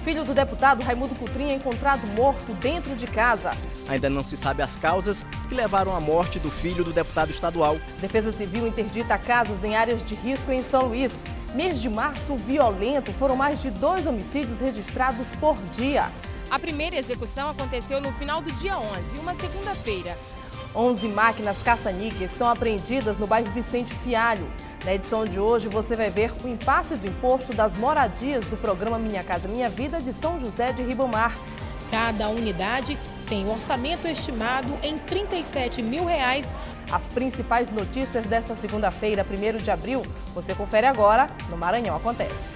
filho do deputado Raimundo Cotrim é encontrado morto dentro de casa. Ainda não se sabe as causas que levaram à morte do filho do deputado estadual. Defesa Civil interdita casas em áreas de risco em São Luís. Mês de março violento, foram mais de 2 homicídios registrados por dia. A primeira execução aconteceu no final do dia 11, uma segunda-feira. 11 máquinas caça-níqueis são apreendidas no bairro Vicente Fialho. Na edição de hoje, você vai ver o impasse do imposto das moradias do programa Minha Casa Minha Vida de São José de Ribamar. Cada unidade tem um orçamento estimado em R$ 37 mil. As principais notícias desta segunda-feira, 1º de abril, você confere agora no Maranhão Acontece.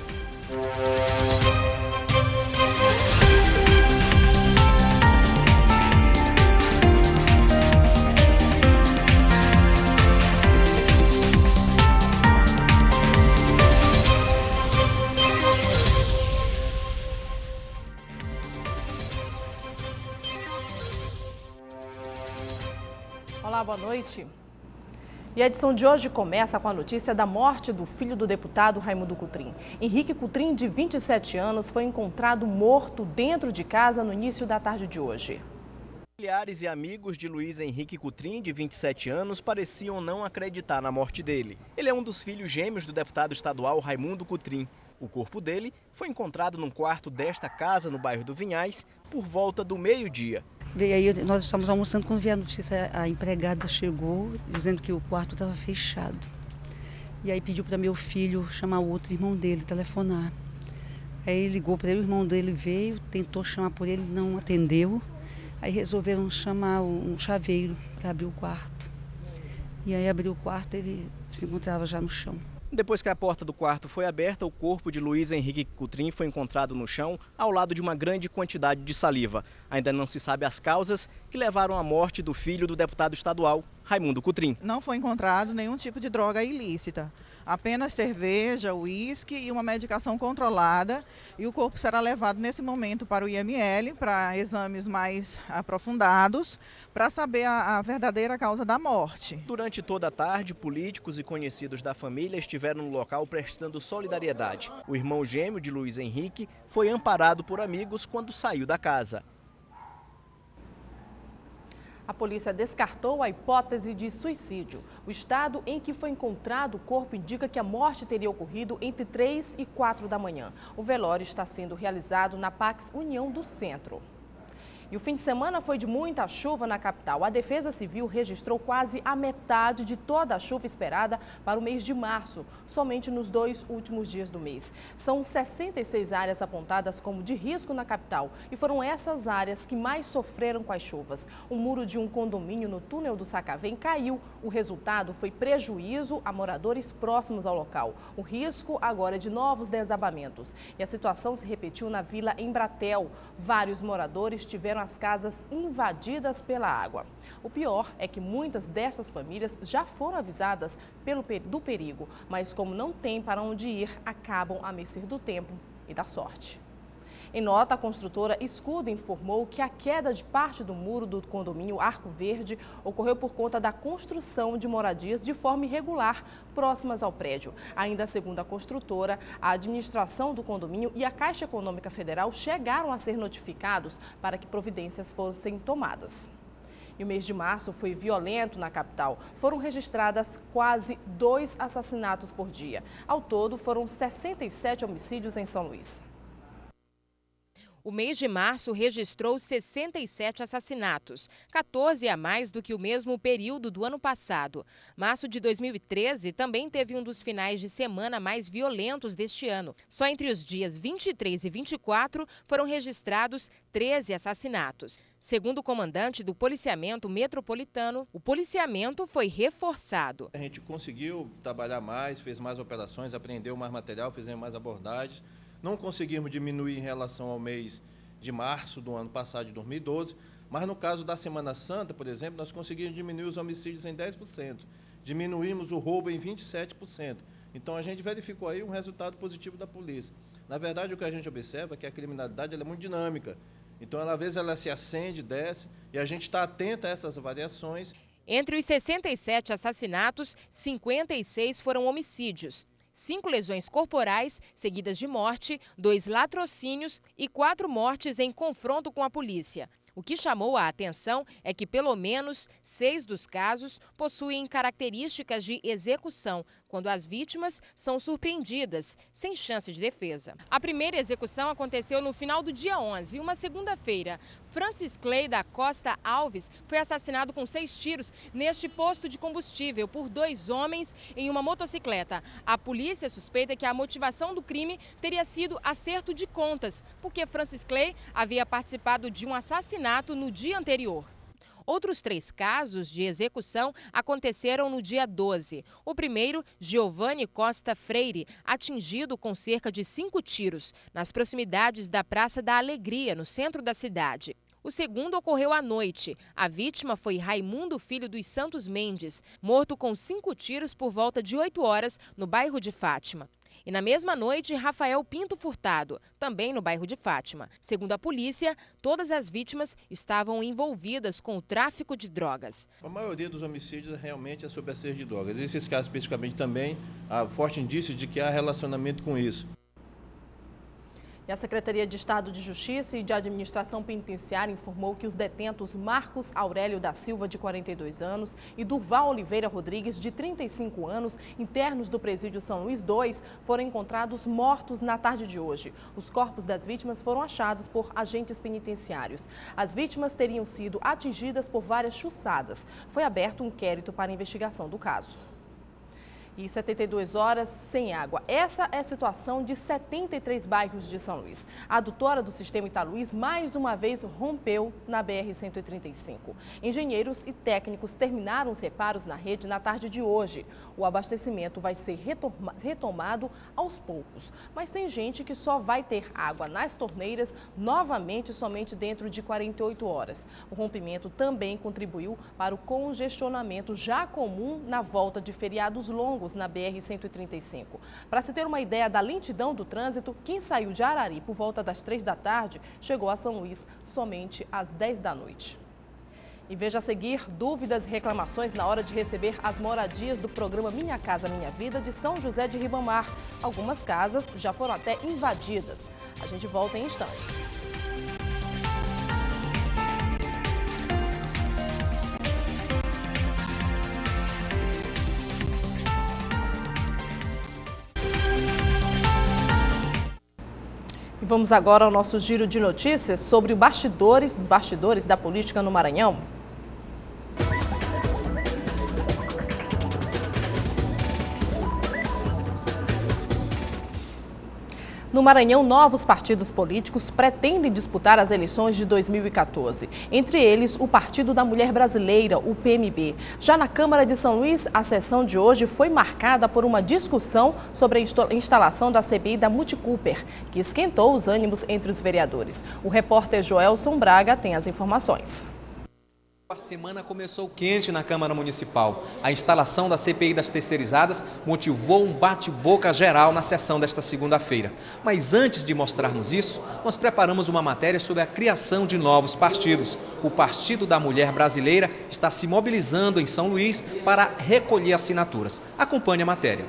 Olá, boa noite. E a edição de hoje começa com a notícia da morte do filho do deputado Raimundo Cotrim. Henrique Cotrim, de 27 anos, foi encontrado morto dentro de casa no início da tarde de hoje. Familiares e amigos de Luiz Henrique Cotrim, de 27 anos, pareciam não acreditar na morte dele. Ele é um dos filhos gêmeos do deputado estadual Raimundo Cotrim. O corpo dele foi encontrado num quarto desta casa, no bairro do Vinhais, por volta do meio-dia. Veio aí, nós estávamos almoçando, quando veio a notícia, a empregada chegou dizendo que o quarto estava fechado. E aí pediu para meu filho chamar o outro irmão dele, telefonar. Aí ele ligou para ele, o irmão dele veio, tentou chamar por ele, não atendeu. Aí resolveram chamar um chaveiro para abrir o quarto. E aí abriu o quarto, ele se encontrava já no chão. Depois que a porta do quarto foi aberta, o corpo de Luiz Henrique Cotrim foi encontrado no chão, ao lado de uma grande quantidade de saliva. Ainda não se sabe as causas que levaram à morte do filho do deputado estadual, Raimundo Cotrim. Não foi encontrado nenhum tipo de droga ilícita, apenas cerveja, uísque e uma medicação controlada. E o corpo será levado nesse momento para o IML, para exames mais aprofundados, para saber a verdadeira causa da morte. Durante toda a tarde, políticos e conhecidos da família estiveram no local prestando solidariedade. O irmão gêmeo de Luiz Henrique foi amparado por amigos quando saiu da casa. A polícia descartou a hipótese de suicídio. O estado em que foi encontrado o corpo indica que a morte teria ocorrido entre 3 e 4 da manhã. O velório está sendo realizado na Pax União do Centro. E o fim de semana foi de muita chuva na capital. A Defesa Civil registrou quase a metade de toda a chuva esperada para o mês de março, somente nos 2 últimos dias do mês. São 66 áreas apontadas como de risco na capital e foram essas áreas que mais sofreram com as chuvas. O muro de um condomínio no túnel do Sacavém caiu. O resultado foi prejuízo a moradores próximos ao local. O risco agora é de novos desabamentos. E a situação se repetiu na Vila Embratel. Vários moradores tiveram as casas invadidas pela água. O pior é que muitas dessas famílias já foram avisadas do perigo, mas como não tem para onde ir, acabam à mercê do tempo e da sorte. Em nota, a construtora Escudo informou que a queda de parte do muro do condomínio Arco Verde ocorreu por conta da construção de moradias de forma irregular próximas ao prédio. Ainda segundo a construtora, a administração do condomínio e a Caixa Econômica Federal chegaram a ser notificados para que providências fossem tomadas. E o mês de março foi violento na capital. Foram registradas quase 2 assassinatos por dia. Ao todo, foram 67 homicídios em São Luís. O mês de março registrou 67 assassinatos, 14 a mais do que o mesmo período do ano passado. Março de 2013 também teve um dos finais de semana mais violentos deste ano. Só entre os dias 23 e 24 foram registrados 13 assassinatos. Segundo o comandante do policiamento metropolitano, o policiamento foi reforçado. A gente conseguiu trabalhar mais, fez mais operações, apreendeu mais material, fizemos mais abordagens. Não conseguimos diminuir em relação ao mês de março do ano passado, de 2012, mas no caso da Semana Santa, por exemplo, nós conseguimos diminuir os homicídios em 10%, diminuímos o roubo em 27%. Então, a gente verificou aí um resultado positivo da polícia. Na verdade, o que a gente observa é que a criminalidade ela é muito dinâmica. Então, às vezes, ela se acende, desce, e a gente está atento a essas variações. Entre os 67 assassinatos, 56 foram homicídios. 5 lesões corporais, seguidas de morte, 2 latrocínios e 4 mortes em confronto com a polícia. O que chamou a atenção é que pelo menos 6 dos casos possuem características de execução, quando as vítimas são surpreendidas, sem chance de defesa. A primeira execução aconteceu no final do dia 11, uma segunda-feira. Francis Clay da Costa Alves foi assassinado com 6 tiros neste posto de combustível por 2 homens em uma motocicleta. A polícia suspeita que a motivação do crime teria sido acerto de contas, porque Francis Clay havia participado de um assassinato no dia anterior. Outros 3 casos de execução aconteceram no dia 12. O primeiro, Giovanni Costa Freire, atingido com cerca de 5 tiros, nas proximidades da Praça da Alegria, no centro da cidade. O segundo ocorreu à noite. A vítima foi Raimundo Filho dos Santos Mendes, morto com 5 tiros por volta de 8 horas no bairro de Fátima. E na mesma noite, Rafael Pinto Furtado, também no bairro de Fátima. Segundo a polícia, todas as vítimas estavam envolvidas com o tráfico de drogas. A maioria dos homicídios realmente é sob acerto de drogas. Esses casos especificamente também há forte indício de que há relacionamento com isso. E a Secretaria de Estado de Justiça e de Administração Penitenciária informou que os detentos Marcos Aurélio da Silva, de 42 anos, e Durval Oliveira Rodrigues, de 35 anos, internos do Presídio São Luís II, foram encontrados mortos na tarde de hoje. Os corpos das vítimas foram achados por agentes penitenciários. As vítimas teriam sido atingidas por várias chuçadas. Foi aberto um inquérito para a investigação do caso. E 72 horas sem água. Essa é a situação de 73 bairros de São Luís. A adutora do sistema Italuís mais uma vez rompeu na BR-135. Engenheiros e técnicos terminaram os reparos na rede na tarde de hoje. O abastecimento vai ser retomado aos poucos. Mas tem gente que só vai ter água nas torneiras novamente somente dentro de 48 horas. O rompimento também contribuiu para o congestionamento já comum na volta de feriados longos na BR-135. Para se ter uma ideia da lentidão do trânsito, quem saiu de Arari por volta das 3 da tarde chegou a São Luís somente às 10 da noite. E veja a seguir dúvidas e reclamações na hora de receber as moradias do programa Minha Casa Minha Vida de São José de Ribamar. Algumas casas já foram até invadidas. A gente volta em instantes. Vamos agora ao nosso giro de notícias sobre os bastidores da política no Maranhão. No Maranhão, novos partidos políticos pretendem disputar as eleições de 2014. Entre eles, o Partido da Mulher Brasileira, o PMB. Já na Câmara de São Luís, a sessão de hoje foi marcada por uma discussão sobre a instalação da CPI da Multicooper, que esquentou os ânimos entre os vereadores. O repórter Joelson Braga tem as informações. A semana começou quente na Câmara Municipal. A instalação da CPI das terceirizadas motivou um bate-boca geral na sessão desta segunda-feira. Mas antes de mostrarmos isso, nós preparamos uma matéria sobre a criação de novos partidos. O Partido da Mulher Brasileira está se mobilizando em São Luís para recolher assinaturas. Acompanhe a matéria.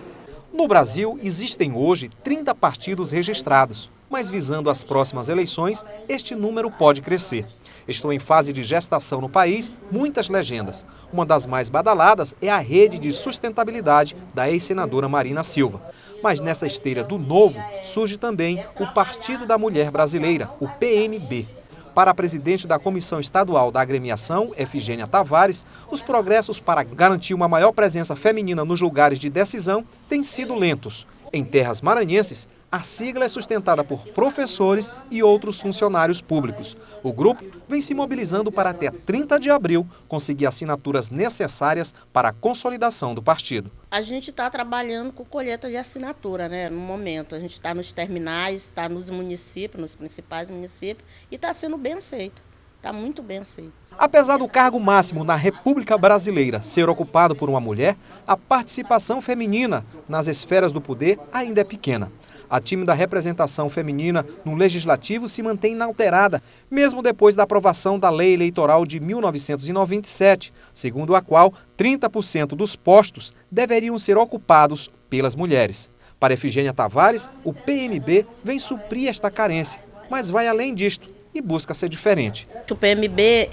No Brasil, existem hoje 30 partidos registrados, mas visando as próximas eleições, este número pode crescer. Estão em fase de gestação no país muitas legendas. Uma das mais badaladas é a Rede de Sustentabilidade da ex-senadora Marina Silva. Mas nessa esteira do novo surge também o Partido da Mulher Brasileira, o PMB. Para a presidente da Comissão Estadual da Agremiação, Efigênia Tavares, os progressos para garantir uma maior presença feminina nos lugares de decisão têm sido lentos. Em terras maranhenses, a sigla é sustentada por professores e outros funcionários públicos. O grupo vem se mobilizando para até 30 de abril conseguir assinaturas necessárias para a consolidação do partido. A gente está trabalhando com colheita de assinatura, né? No momento, a gente está nos terminais, está nos municípios, nos principais municípios, e está sendo bem aceito. Está muito bem aceito. Apesar do cargo máximo na República Brasileira ser ocupado por uma mulher, a participação feminina nas esferas do poder ainda é pequena. A tímida representação feminina no Legislativo se mantém inalterada, mesmo depois da aprovação da Lei Eleitoral de 1997, segundo a qual 30% dos postos deveriam ser ocupados pelas mulheres. Para Efigênia Tavares, o PMB vem suprir esta carência, mas vai além disto e busca ser diferente. O PMB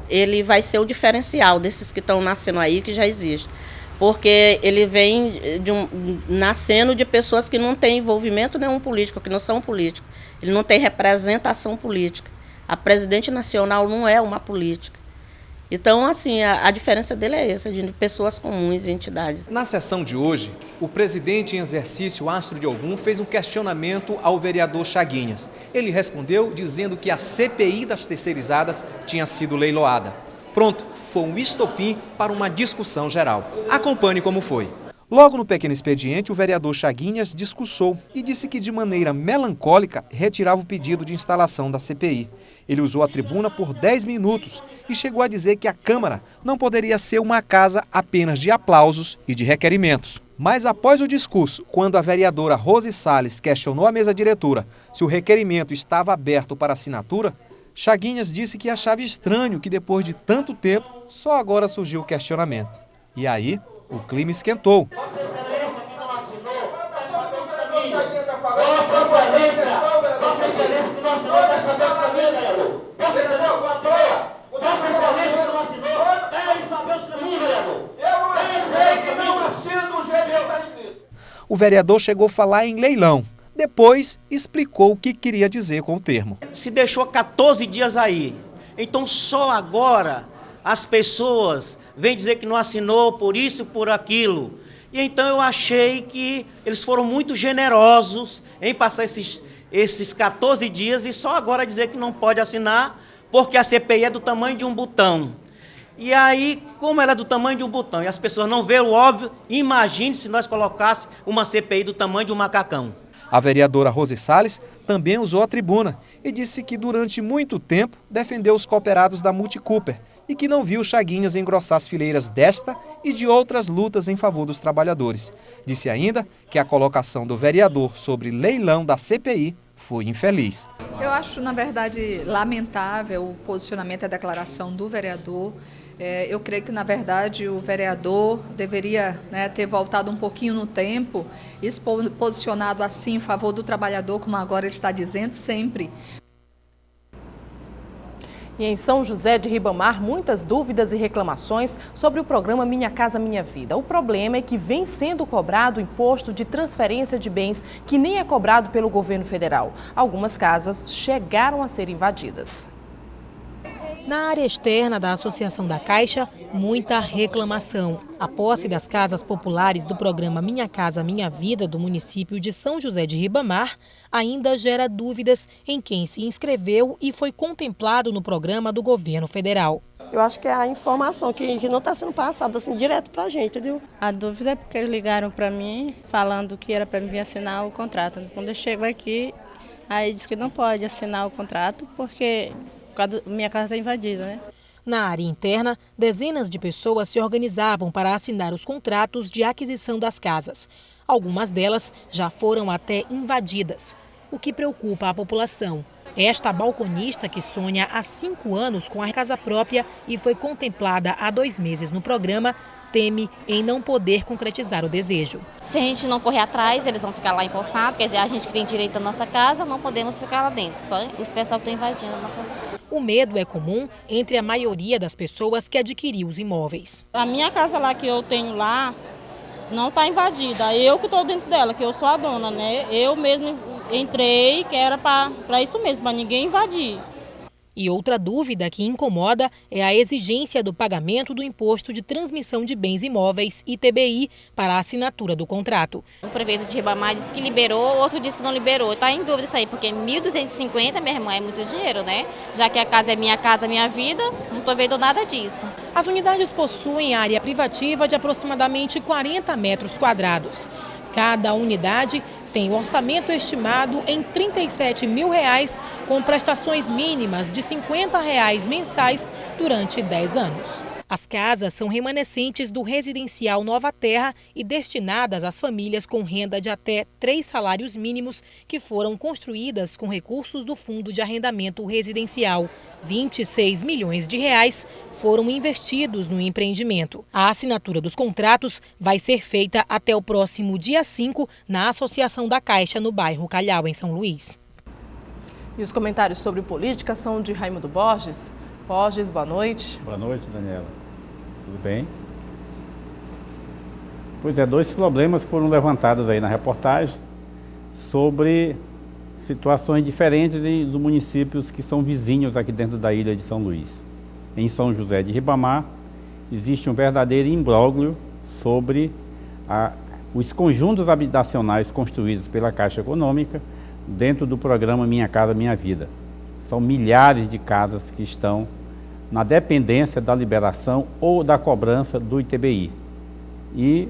ele vai ser o diferencial desses que estão nascendo aí, que já existe. Porque ele vem nascendo de pessoas que não têm envolvimento nenhum político, que não são políticos. Ele não tem representação política. A presidente nacional não é uma política. Então, assim, a diferença dele é essa, de pessoas comuns e entidades. Na sessão de hoje, o presidente em exercício, Astro de Ogum, fez um questionamento ao vereador Chaguinhas. Ele respondeu dizendo que a CPI das terceirizadas tinha sido leiloada. Pronto, foi um estopim para uma discussão geral. Acompanhe como foi. Logo no pequeno expediente, o vereador Chaguinhas discursou e disse que de maneira melancólica retirava o pedido de instalação da CPI. Ele usou a tribuna por 10 minutos e chegou a dizer que a Câmara não poderia ser uma casa apenas de aplausos e de requerimentos. Mas após o discurso, quando a vereadora Rose Salles questionou a mesa diretora se o requerimento estava aberto para assinatura, Chaguinhas disse que achava estranho que depois de tanto tempo, só agora surgiu o questionamento. E aí, o clima esquentou. O vereador chegou a falar em leilão. Depois, explicou o que queria dizer com o termo. Se deixou 14 dias aí, então só agora as pessoas vêm dizer que não assinou por isso, por aquilo. E então eu achei que eles foram muito generosos em passar esses 14 dias e só agora dizer que não pode assinar porque a CPI é do tamanho de um botão. E aí, como ela é do tamanho de um botão e as pessoas não veem o óbvio, imagine se nós colocássemos uma CPI do tamanho de um macacão. A vereadora Rose Salles também usou a tribuna e disse que durante muito tempo defendeu os cooperados da Multicooper e que não viu Chaguinhas engrossar as fileiras desta e de outras lutas em favor dos trabalhadores. Disse ainda que a colocação do vereador sobre leilão da CPI foi infeliz. Eu acho, na verdade, lamentável o posicionamento e a declaração do vereador. Eu creio que, na verdade, o vereador deveria ter voltado um pouquinho no tempo e se posicionado assim em favor do trabalhador, como agora ele está dizendo sempre. E em São José de Ribamar, muitas dúvidas e reclamações sobre o programa Minha Casa Minha Vida. O problema é que vem sendo cobrado o imposto de transferência de bens que nem é cobrado pelo governo federal. Algumas casas chegaram a ser invadidas. Na área externa da Associação da Caixa, muita reclamação. A posse das casas populares do programa Minha Casa Minha Vida do município de São José de Ribamar ainda gera dúvidas em quem se inscreveu e foi contemplado no programa do governo federal. Eu acho que é a informação que não está sendo passada assim direto para a gente, entendeu? A dúvida é porque eles ligaram para mim falando que era para mim vir assinar o contrato. Quando eu chego aqui, aí diz que não pode assinar o contrato porque minha casa está invadida, né? Na área interna, dezenas de pessoas se organizavam para assinar os contratos de aquisição das casas. Algumas delas já foram até invadidas, o que preocupa a população. Esta balconista, que sonha há 5 anos com a casa própria e foi contemplada há 2 meses no programa, teme em não poder concretizar o desejo. Se a gente não correr atrás, eles vão ficar lá empossados, quer dizer, a gente que tem direito à nossa casa, não podemos ficar lá dentro, só os pessoal que estão invadindo a nossa casa. O medo é comum entre a maioria das pessoas que adquiriu os imóveis. A minha casa lá que eu tenho lá não está invadida, eu que estou dentro dela, que eu sou a dona, né? Eu mesmo entrei, que era para isso mesmo, para ninguém invadir. E outra dúvida que incomoda é a exigência do pagamento do Imposto de Transmissão de Bens Imóveis, ITBI, para a assinatura do contrato. O prefeito de Ribamar disse que liberou, outro disse que não liberou. Está em dúvida isso aí, porque 1.250, minha irmã, é muito dinheiro, né? Já que a casa é minha vida, não estou vendo nada disso. As unidades possuem área privativa de aproximadamente 40 metros quadrados. Cada unidade tem um orçamento estimado em R$ 37 mil, com prestações mínimas de R$ 50 mensais durante 10 anos. As casas são remanescentes do residencial Nova Terra e destinadas às famílias com renda de até 3 salários mínimos que foram construídas com recursos do Fundo de Arrendamento Residencial. 26 milhões de reais foram investidos no empreendimento. A assinatura dos contratos vai ser feita até o próximo dia 5 na Associação da Caixa, no bairro Calhau, em São Luís. E os comentários sobre política são de Raimundo Borges. Borges, boa noite. Boa noite, Daniela. Tudo bem? Pois é, 2 problemas foram levantados aí na reportagem sobre situações diferentes dos municípios que são vizinhos aqui dentro da ilha de São Luís. Em São José de Ribamar, existe um verdadeiro imbróglio sobre os conjuntos habitacionais construídos pela Caixa Econômica dentro do programa Minha Casa Minha Vida. São milhares de casas que estão na dependência da liberação ou da cobrança do ITBI. E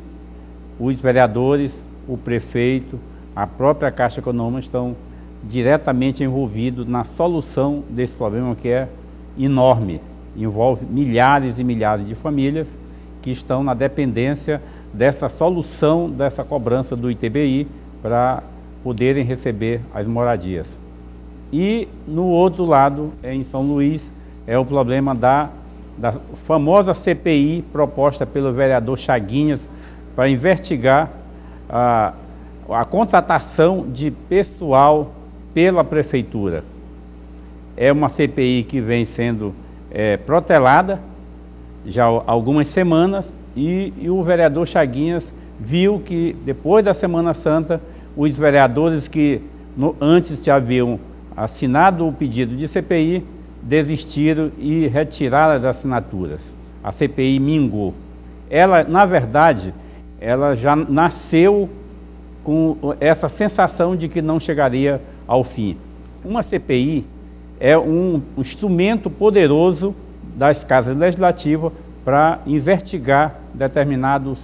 os vereadores, o prefeito, a própria Caixa Econômica estão diretamente envolvidos na solução desse problema que é enorme. Envolve milhares e milhares de famílias que estão na dependência dessa solução, dessa cobrança do ITBI para poderem receber as moradias. E no outro lado, em São Luís, é o problema da famosa CPI proposta pelo vereador Chaguinhas para investigar a contratação de pessoal pela prefeitura. É uma CPI que vem sendo protelada já há algumas semanas e o vereador Chaguinhas viu que depois da Semana Santa, os vereadores que antes já haviam assinado o pedido de CPI, desistiram e retiraram as assinaturas. A CPI mingou. Ela, na verdade, ela já nasceu com essa sensação de que não chegaria ao fim. Uma CPI é um instrumento poderoso das casas legislativas para investigar determinados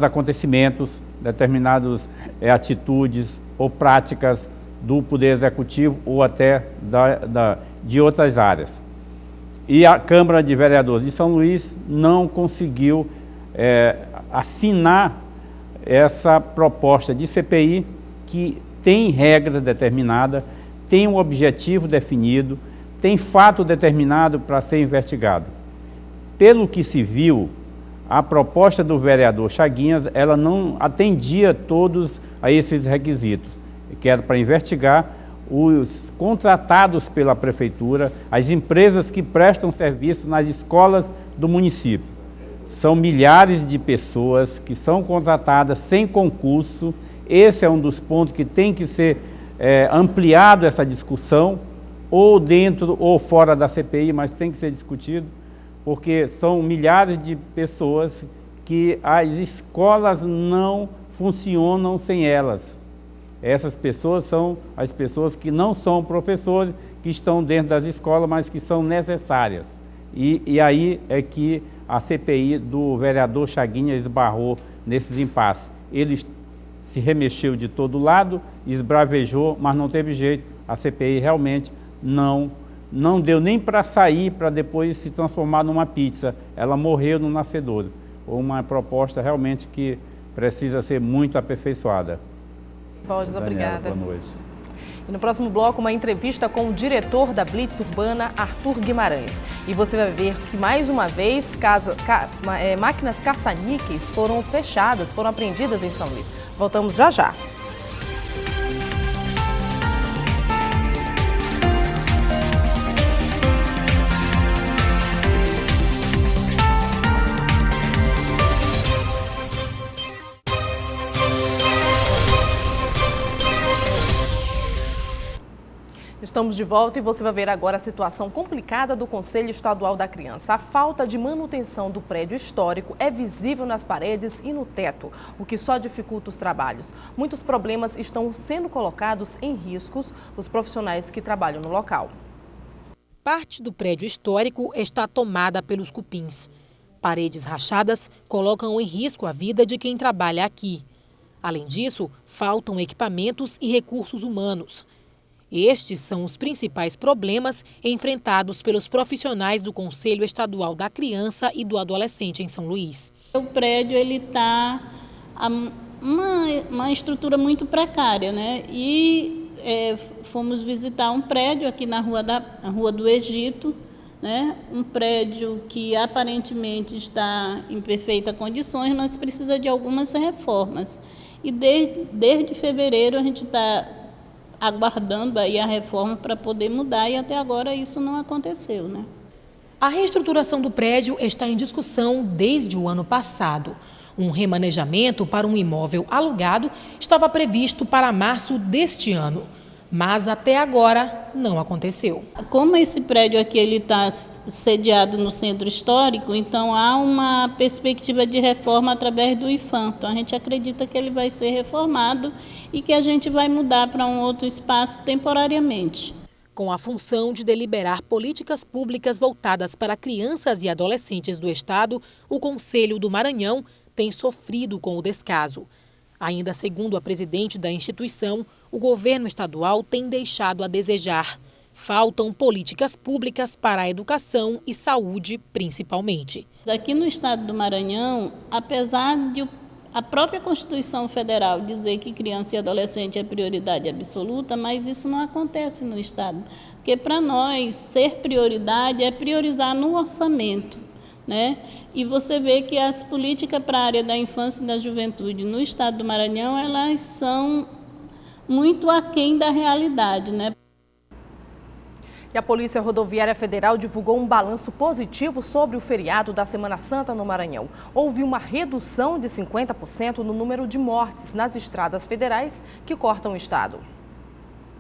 acontecimentos, determinadas atitudes ou práticas do Poder Executivo ou até de outras áreas. E a Câmara de Vereadores de São Luís não conseguiu assinar essa proposta de CPI que tem regra determinada, tem um objetivo definido, tem fato determinado para ser investigado. Pelo que se viu, a proposta do vereador Chaguinhas, ela não atendia todos a esses requisitos, que era para investigar os contratados pela prefeitura, as empresas que prestam serviço nas escolas do município. São milhares de pessoas que são contratadas sem concurso. Esse é um dos pontos que tem que ser ampliado essa discussão, ou dentro ou fora da CPI, mas tem que ser discutido, porque são milhares de pessoas que as escolas não funcionam sem elas. Essas pessoas são as pessoas que não são professores, que estão dentro das escolas, mas que são necessárias. E aí é que a CPI do vereador Chaguinhas esbarrou nesses impasses. Ele se remexeu de todo lado, esbravejou, mas não teve jeito. A CPI realmente não deu nem para sair, para depois se transformar numa pizza. Ela morreu no nascedouro. Uma proposta realmente que precisa ser muito aperfeiçoada. Borges, obrigada. Boa noite. E no próximo bloco, uma entrevista com o diretor da Blitz Urbana, Arthur Guimarães. E você vai ver que, mais uma vez, máquinas caça-níqueis foram fechadas, foram apreendidas em São Luís. Voltamos já já. Estamos de volta e você vai ver agora a situação complicada do Conselho Estadual da Criança. A falta de manutenção do prédio histórico é visível nas paredes e no teto, o que só dificulta os trabalhos. Muitos problemas estão sendo colocados em riscos os profissionais que trabalham no local. Parte do prédio histórico está tomada pelos cupins. Paredes rachadas colocam em risco a vida de quem trabalha aqui. Além disso, faltam equipamentos e recursos humanos. Estes são os principais problemas enfrentados pelos profissionais do Conselho Estadual da Criança e do Adolescente em São Luís. O prédio está uma estrutura muito precária, né? E fomos visitar um prédio aqui na Rua do Egito, né? Um prédio que aparentemente está em perfeitas condições, mas precisa de algumas reformas. E desde fevereiro a gente está aguardando aí a reforma para poder mudar e até agora isso não aconteceu, né? A reestruturação do prédio está em discussão desde o ano passado. Um remanejamento para um imóvel alugado estava previsto para março deste ano, mas até agora não aconteceu. Como esse prédio aqui ele está sediado no centro histórico, então há uma perspectiva de reforma através do IFAM. Então a gente acredita que ele vai ser reformado e que a gente vai mudar para um outro espaço temporariamente. Com a função de deliberar políticas públicas voltadas para crianças e adolescentes do Estado, o Conselho do Maranhão tem sofrido com o descaso. Ainda segundo a presidente da instituição, o governo estadual tem deixado a desejar. Faltam políticas públicas para a educação e saúde, principalmente. Aqui no estado do Maranhão, apesar de a própria Constituição Federal dizer que criança e adolescente é prioridade absoluta, mas isso não acontece no estado. Porque para nós, ser prioridade é priorizar no orçamento, né? E você vê que as políticas para a área da infância e da juventude no estado do Maranhão, elas são muito aquém da realidade, né? E a Polícia Rodoviária Federal divulgou um balanço positivo sobre o feriado da Semana Santa no Maranhão. Houve uma redução de 50% no número de mortes nas estradas federais que cortam o estado.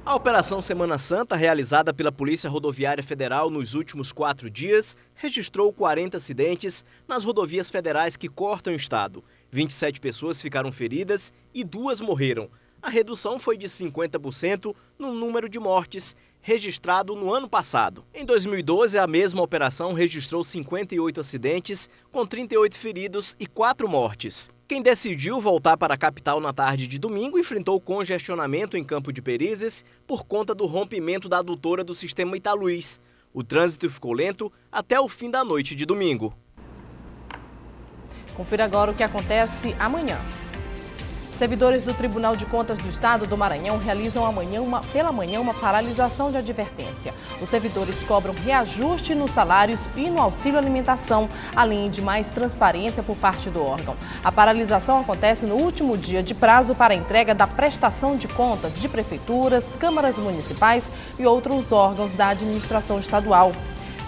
A Operação Semana Santa, realizada pela Polícia Rodoviária Federal nos últimos 4 dias, registrou 40 acidentes nas rodovias federais que cortam o estado. 27 pessoas ficaram feridas e 2 morreram. A redução foi de 50% no número de mortes registrado no ano passado. Em 2012, a mesma operação registrou 58 acidentes, com 38 feridos e 4 mortes. Quem decidiu voltar para a capital na tarde de domingo enfrentou congestionamento em Campo de Perizes por conta do rompimento da adutora do sistema Italuís. O trânsito ficou lento até o fim da noite de domingo. Confira agora o que acontece amanhã. Servidores do Tribunal de Contas do Estado do Maranhão realizam pela manhã uma paralisação de advertência. Os servidores cobram reajuste nos salários e no auxílio alimentação, além de mais transparência por parte do órgão. A paralisação acontece no último dia de prazo para a entrega da prestação de contas de prefeituras, câmaras municipais e outros órgãos da administração estadual.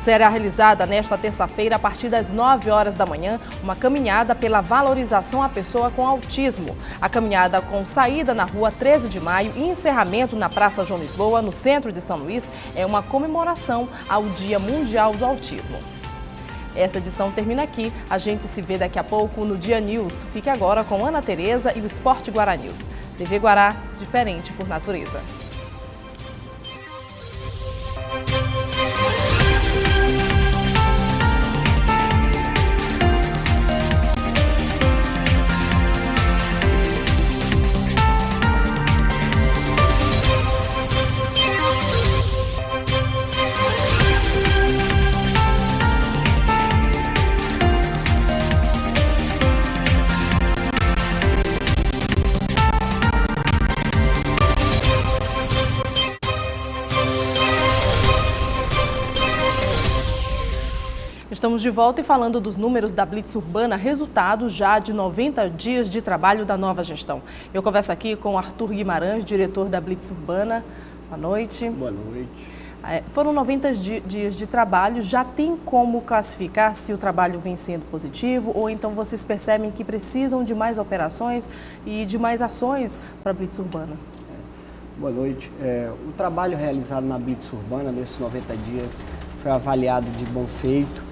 Será realizada nesta terça-feira, a partir das 9 horas da manhã, uma caminhada pela valorização à pessoa com autismo. A caminhada com saída na Rua 13 de Maio e encerramento na Praça João Lisboa, no centro de São Luís, é uma comemoração ao Dia Mundial do Autismo. Essa edição termina aqui. A gente se vê daqui a pouco no Dia News. Fique agora com Ana Tereza e o Esporte Guará News. TV Guará, diferente por natureza. Estamos de volta e falando dos números da Blitz Urbana, resultado já de 90 dias de trabalho da nova gestão. Eu converso aqui com Arthur Guimarães, diretor da Blitz Urbana. Boa noite. Boa noite. Foram 90 dias de trabalho, já tem como classificar se o trabalho vem sendo positivo ou então vocês percebem que precisam de mais operações e de mais ações para a Blitz Urbana? Boa noite. O trabalho realizado na Blitz Urbana nesses 90 dias foi avaliado de bom feito.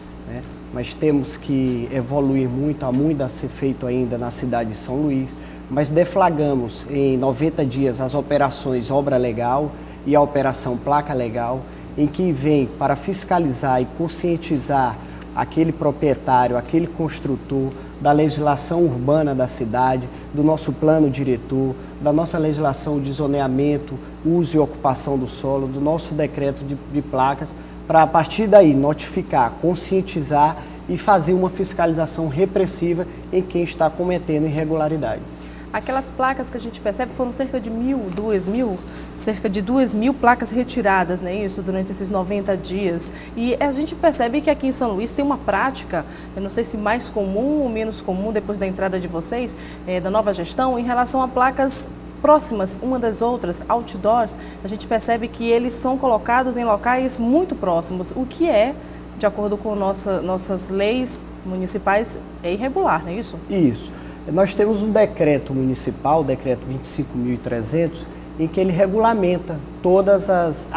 Mas temos que evoluir muito, há muito a ser feito ainda na cidade de São Luís, mas deflagramos em 90 dias as operações Obra Legal e a Operação Placa Legal, em que vem para fiscalizar e conscientizar aquele proprietário, aquele construtor, da legislação urbana da cidade, do nosso plano diretor, da nossa legislação de zoneamento, uso e ocupação do solo, do nosso decreto de placas, para a partir daí notificar, conscientizar e fazer uma fiscalização repressiva em quem está cometendo irregularidades. Aquelas placas que a gente percebe foram cerca de 2.000 placas retiradas, né, isso, durante esses 90 dias. E a gente percebe que aqui em São Luís tem uma prática, eu não sei se mais comum ou menos comum depois da entrada de vocês, da nova gestão, em relação a placas próximas uma das outras, outdoors. A gente percebe que eles são colocados em locais muito próximos, o que é, de acordo com nossas leis municipais, é irregular, não é isso? Isso. Nós temos um decreto municipal, o decreto 25.300, em que ele regulamenta todas as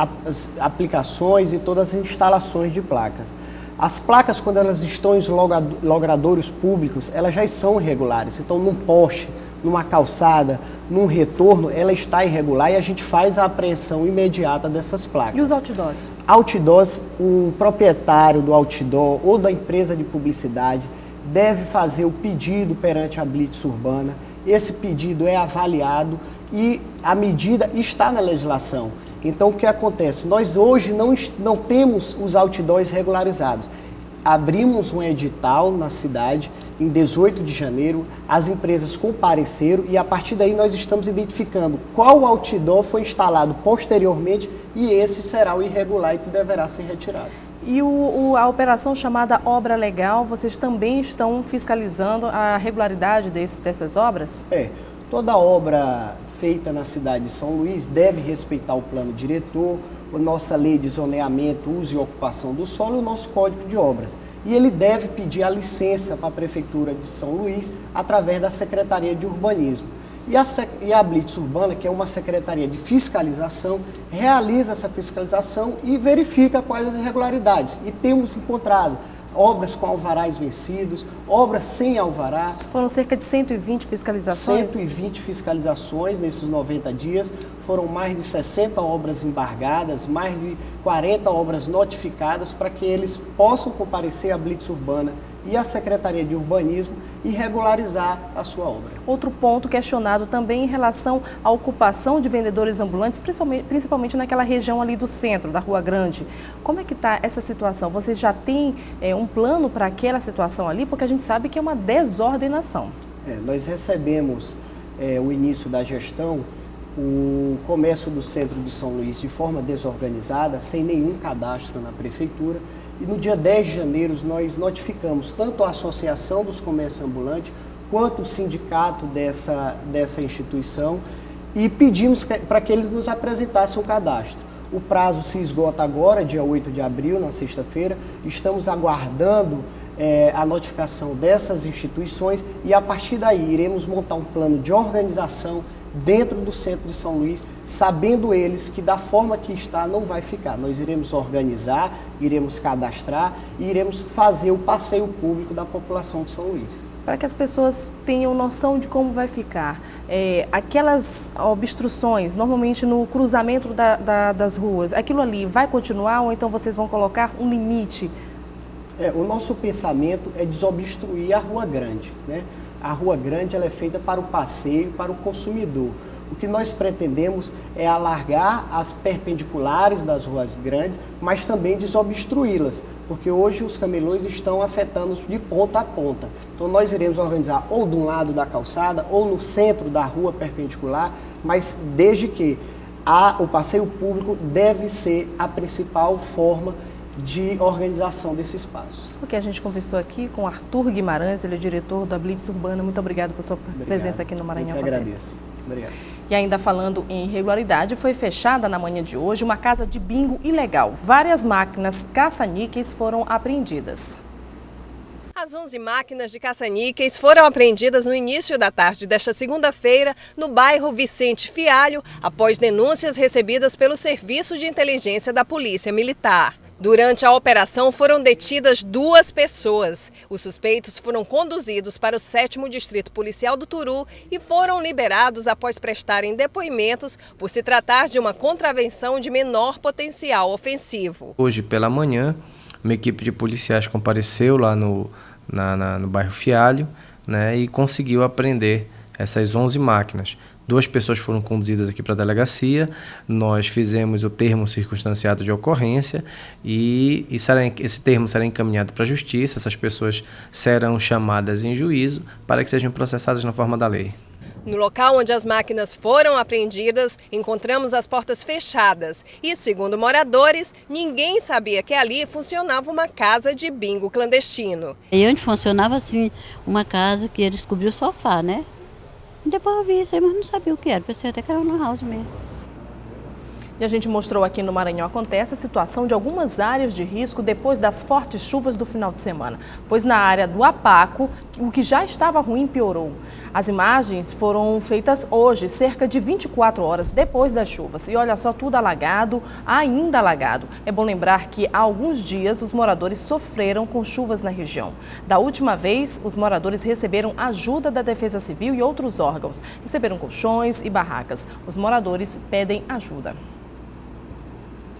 aplicações e todas as instalações de placas. As placas, quando elas estão em logradouros públicos, elas já são irregulares. Então, num poste, numa calçada, num retorno, ela está irregular e a gente faz a apreensão imediata dessas placas. E os outdoors? Outdoors, o proprietário do outdoor ou da empresa de publicidade deve fazer o pedido perante a Blitz Urbana. Esse pedido é avaliado e a medida está na legislação. Então, o que acontece? Nós hoje não temos os outdoors regularizados. Abrimos um edital na cidade em 18 de janeiro, as empresas compareceram e a partir daí nós estamos identificando qual outdoor foi instalado posteriormente e esse será o irregular e que deverá ser retirado. E a operação chamada Obra Legal, vocês também estão fiscalizando a regularidade dessas obras? Toda obra feita na cidade de São Luís deve respeitar o plano diretor, a nossa lei de zoneamento, uso e ocupação do solo e o nosso código de obras. E ele deve pedir a licença para a Prefeitura de São Luís através da Secretaria de Urbanismo. E a Blitz Urbana, que é uma secretaria de fiscalização, realiza essa fiscalização e verifica quais as irregularidades. E temos encontrado obras com alvarás vencidos, obras sem alvará. Foram cerca de 120 fiscalizações? 120 fiscalizações nesses 90 dias. Foram mais de 60 obras embargadas, mais de 40 obras notificadas para que eles possam comparecer à Blitz Urbana e à Secretaria de Urbanismo e regularizar a sua obra. Outro ponto questionado também em relação à ocupação de vendedores ambulantes, principalmente naquela região ali do centro, da Rua Grande. Como é que está essa situação? Vocês já têm um plano para aquela situação ali? Porque a gente sabe que é uma desordenação. Nós recebemos o início da gestão, o comércio do centro de São Luís de forma desorganizada, sem nenhum cadastro na prefeitura. E no dia 10 de janeiro nós notificamos tanto a Associação dos Comércios Ambulantes quanto o sindicato dessa instituição e pedimos para que eles nos apresentassem um cadastro. O prazo se esgota agora, dia 8 de abril, na sexta-feira. Estamos aguardando a notificação dessas instituições e a partir daí iremos montar um plano de organização dentro do centro de São Luís, sabendo eles que da forma que está não vai ficar. Nós iremos organizar, iremos cadastrar e iremos fazer o passeio público da população de São Luís. Para que as pessoas tenham noção de como vai ficar, aquelas obstruções, normalmente no cruzamento das ruas, aquilo ali vai continuar ou então vocês vão colocar um limite? O nosso pensamento é desobstruir a Rua Grande, né? A Rua Grande ela é feita para o passeio, para o consumidor. O que nós pretendemos é alargar as perpendiculares das ruas grandes, mas também desobstruí-las, porque hoje os camelões estão afetando de ponta a ponta. Então nós iremos organizar ou de um lado da calçada ou no centro da rua perpendicular, mas desde que o passeio público deve ser a principal forma de organização desse espaço. Porque a gente conversou aqui com Arthur Guimarães, ele é diretor da Blitz Urbana. Muito obrigado por sua presença aqui no Maranhão. Eu que agradeço. Obrigado. E ainda falando em irregularidade, foi fechada na manhã de hoje uma casa de bingo ilegal. Várias máquinas caça-níqueis foram apreendidas. As 11 máquinas de caça-níqueis foram apreendidas no início da tarde desta segunda-feira no bairro Vicente Fialho, após denúncias recebidas pelo Serviço de Inteligência da Polícia Militar. Durante a operação foram detidas 2 pessoas. Os suspeitos foram conduzidos para o 7º Distrito Policial do Turu e foram liberados após prestarem depoimentos por se tratar de uma contravenção de menor potencial ofensivo. Hoje pela manhã uma equipe de policiais compareceu lá no bairro Fialho, né, e conseguiu apreender essas 11 máquinas. 2 pessoas foram conduzidas aqui para a delegacia, nós fizemos o termo circunstanciado de ocorrência e esse termo será encaminhado para a justiça, essas pessoas serão chamadas em juízo para que sejam processadas na forma da lei. No local onde as máquinas foram apreendidas, encontramos as portas fechadas e, segundo moradores, ninguém sabia que ali funcionava uma casa de bingo clandestino. E onde funcionava assim, uma casa que eles cobriam o sofá, né? Depois eu vi isso aí, mas não sabia o que era, pensei até que era uma house mesmo. E a gente mostrou aqui no Maranhão acontece a situação de algumas áreas de risco depois das fortes chuvas do final de semana. Pois na área do Apaco, o que já estava ruim piorou. As imagens foram feitas hoje, cerca de 24 horas depois das chuvas. E olha só, tudo alagado, ainda alagado. É bom lembrar que há alguns dias os moradores sofreram com chuvas na região. Da última vez, os moradores receberam ajuda da Defesa Civil e outros órgãos. Receberam colchões e barracas. Os moradores pedem ajuda.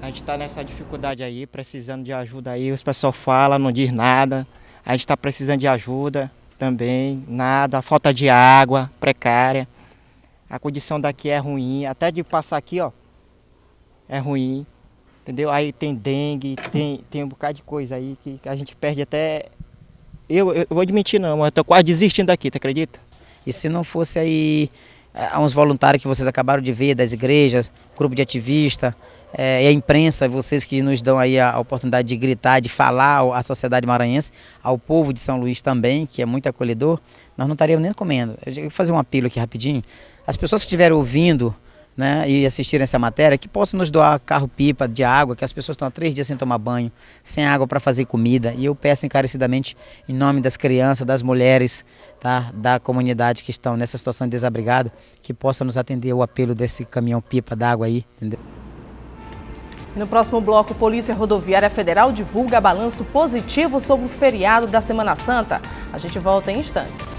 A gente está nessa dificuldade aí, precisando de ajuda aí. Os pessoal falam, não diz nada. A gente está precisando de ajuda também, nada. Falta de água, precária. A condição daqui é ruim. Até de passar aqui, ó, é ruim. Entendeu? Aí tem dengue, tem um bocado de coisa aí que a gente perde até... Eu vou admitir não, mas eu tô quase desistindo daqui, tu acredita? E se não fosse aí uns voluntários que vocês acabaram de ver, das igrejas, grupo de ativistas, e a imprensa, vocês que nos dão aí a oportunidade de gritar, de falar à sociedade maranhense, ao povo de São Luís também, que é muito acolhedor, nós não estaríamos nem comendo. Eu vou fazer um apelo aqui rapidinho. As pessoas que estiverem ouvindo, né, e assistirem essa matéria, que possam nos doar carro-pipa de água, que as pessoas estão há 3 dias sem tomar banho, sem água para fazer comida. E eu peço encarecidamente, em nome das crianças, das mulheres, tá, da comunidade que estão nessa situação de desabrigado, que possa nos atender o apelo desse caminhão-pipa d'água aí, entendeu? No próximo bloco, Polícia Rodoviária Federal divulga balanço positivo sobre o feriado da Semana Santa. A gente volta em instantes.